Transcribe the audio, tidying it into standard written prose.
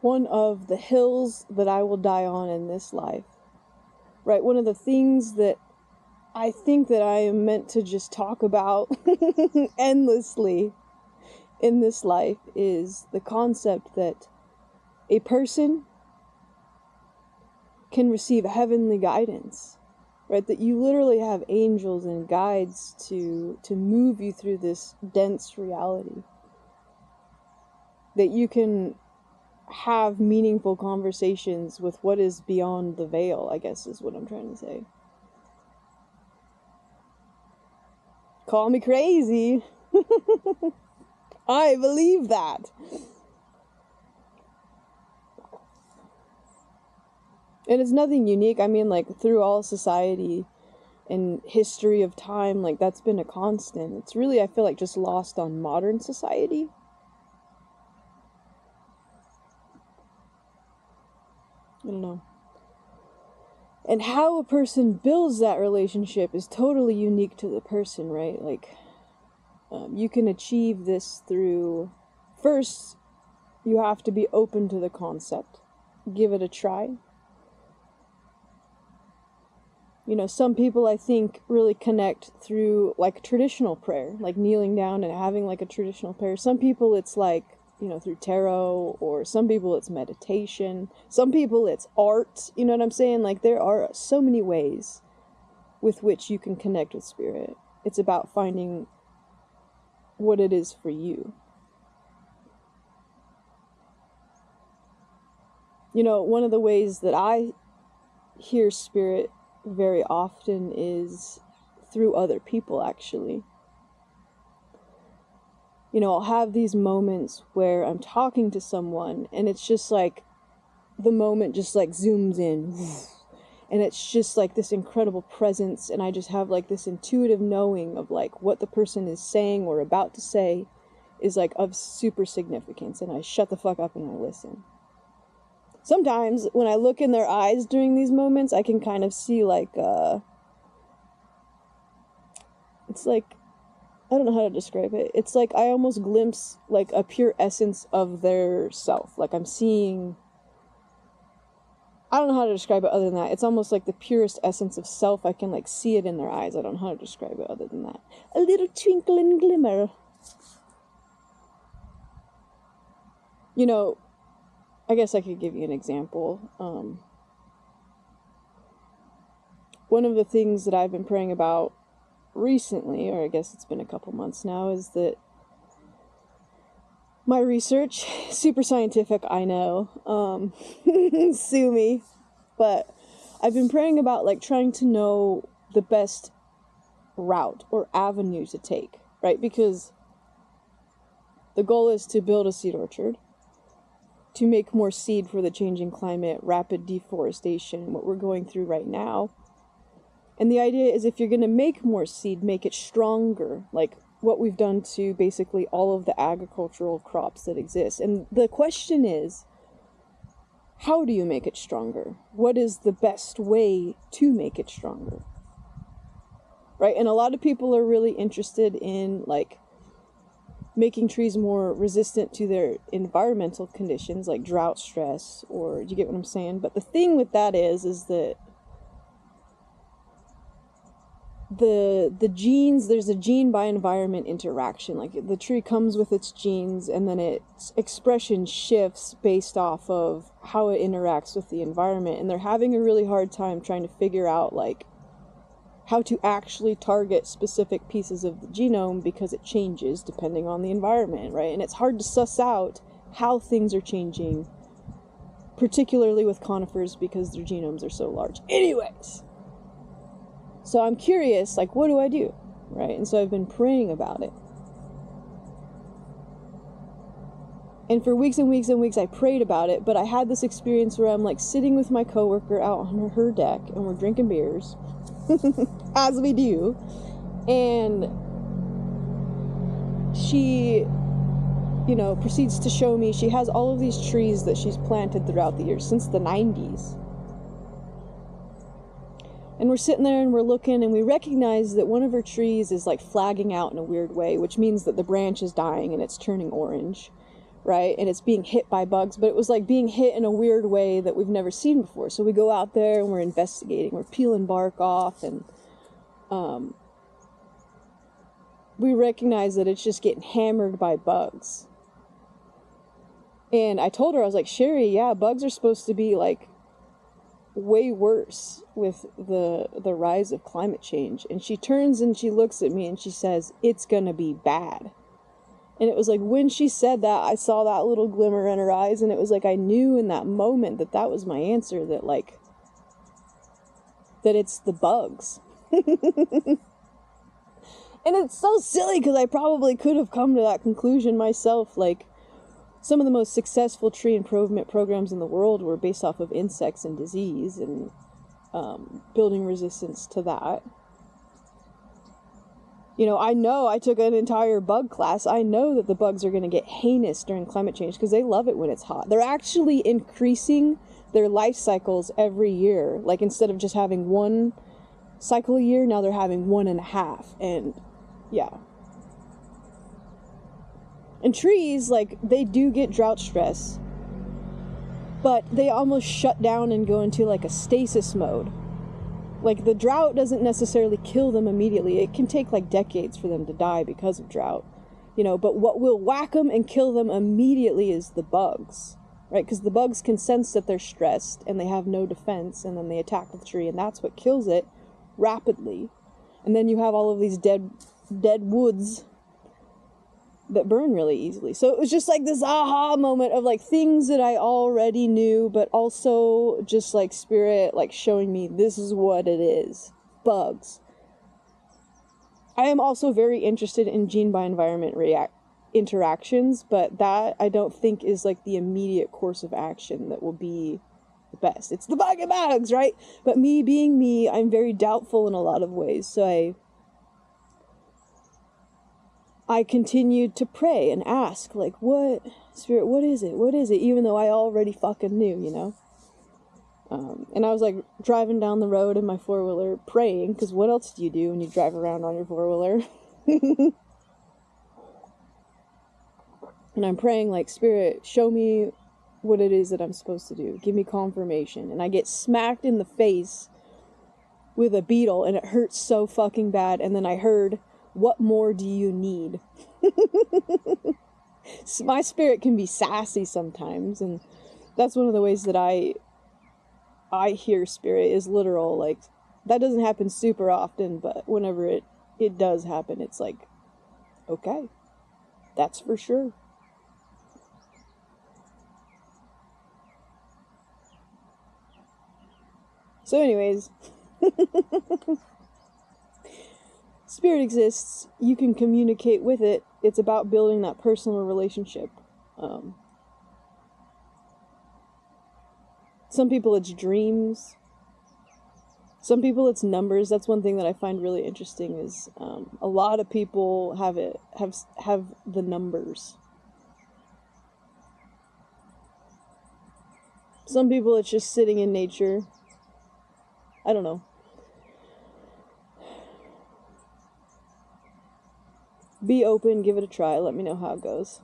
one of the hills that I will die on in this life, right? One of the things that I think that I am meant to just talk about endlessly in this life is the concept that a person can receive heavenly guidance, right? That you literally have angels and guides to move you through this dense reality. That you can have meaningful conversations with what is beyond the veil, I guess is what I'm trying to say. Call me crazy. I believe that. And it's nothing unique. I mean, like, through all society and history of time, like, that's been a constant. It's really, I feel like, just lost on modern society. I don't know. And how a person builds that relationship is totally unique to the person, right? Like, you can achieve this through, first, you have to be open to the concept. Give it a try. You know, some people, I think, really connect through, like, traditional prayer, like kneeling down and having, like, a traditional prayer. Some people, it's like, you know, through tarot, or some people it's meditation. Some people it's art, you know what I'm saying? Like, there are so many ways with which you can connect with spirit. It's about finding what it is for you. You know, one of the ways that I hear spirit very often is through other people, actually. You know, I'll have these moments where I'm talking to someone and it's just like the moment just like zooms in and it's just like this incredible presence, and I just have like this intuitive knowing of like what the person is saying or about to say is like of super significance, and I shut the fuck up and I listen. Sometimes when I look in their eyes during these moments, I can kind of see like, it's like, I don't know how to describe it. It's like I almost glimpse like a pure essence of their self. Like I'm seeing, I don't know how to describe it other than that. It's almost like the purest essence of self. I can like see it in their eyes. I don't know how to describe it other than that. A little twinkle and glimmer. You know, I guess I could give you an example. One of the things that I've been praying about recently, or I guess it's been a couple months now, is that my research, super scientific, I know, sue me, but I've been praying about like trying to know the best route or avenue to take, right? Because the goal is to build a seed orchard, to make more seed for the changing climate, rapid deforestation, what we're going through right now. And the idea is if you're going to make more seed, make it stronger, like what we've done to basically all of the agricultural crops that exist. And the question is, how do you make it stronger? What is the best way to make it stronger? Right? And a lot of people are really interested in like making trees more resistant to their environmental conditions, like drought stress, or you get what I'm saying? But the thing with that is that the genes, there's a gene by environment interaction. Like the tree comes with its genes and then its expression shifts based off of how it interacts with the environment. And they're having a really hard time trying to figure out like how to actually target specific pieces of the genome because it changes depending on the environment, right? And it's hard to suss out how things are changing, particularly with conifers because their genomes are so large. Anyways, so I'm curious, like, what do I do, right? And so I've been praying about it. And for weeks and weeks and weeks I prayed about it, but I had this experience where I'm like sitting with my coworker out on her deck and we're drinking beers, as we do, and she, you know, proceeds to show me, she has all of these trees that she's planted throughout the years, since the 90s. And we're sitting there and we're looking and we recognize that one of her trees is like flagging out in a weird way, which means that the branch is dying and it's turning orange. right? And it's being hit by bugs, but it was like being hit in a weird way that we've never seen before. So we go out there and we're investigating, we're peeling bark off, and we recognize that it's just getting hammered by bugs. And I told her, I was like, Sherry, yeah, bugs are supposed to be like way worse with the rise of climate change. And she turns and she looks at me and she says, it's gonna be bad. And it was like, when she said that, I saw that little glimmer in her eyes, and it was like, I knew in that moment that that was my answer, that like, that it's the bugs. And it's so silly, because I probably could have come to that conclusion myself. Like, some of the most successful tree improvement programs in the world were based off of insects and disease, and building resistance to that. You know I took an entire bug class. I know that the bugs are going to get heinous during climate change because they love it when it's hot. They're actually increasing their life cycles every year. Like, instead of just having one cycle a year, now they're having 1.5. And yeah. And trees, like, they do get drought stress, but they almost shut down and go into like a stasis mode. Like, the drought doesn't necessarily kill them immediately. It can take like decades for them to die because of drought, you know, but what will whack them and kill them immediately is the bugs, right? Because the bugs can sense that they're stressed and they have no defense, and then they attack the tree, and that's what kills it rapidly. And then you have all of these dead woods that burn really easily. So it was just like this aha moment of like things that I already knew, but also just like spirit like showing me this is what it is. Bugs. I am also very interested in gene by environment interactions, but that I don't think is like the immediate course of action that will be the best. It's the bug and bugs, right? But me being me, I'm very doubtful in a lot of ways. So I continued to pray and ask, like, what, Spirit, what is it? What is it? Even though I already fucking knew, you know? And I was, like, driving down the road in my four-wheeler praying, because what else do you do when you drive around on your four-wheeler? And I'm praying, like, Spirit, show me what it is that I'm supposed to do. Give me confirmation. And I get smacked in the face with a beetle, and it hurts so fucking bad. And then I heard, what more do you need? My spirit can be sassy sometimes, and that's one of the ways that I hear spirit is literal. Like, that doesn't happen super often, but whenever it does happen, it's like, okay, that's for sure. So anyways, spirit exists, you can communicate with it. It's about building that personal relationship. Some people it's dreams. Some people it's numbers. That's one thing that I find really interesting is a lot of people have the numbers. Some people it's just sitting in nature. I don't know. Be open, give it a try, let me know how it goes.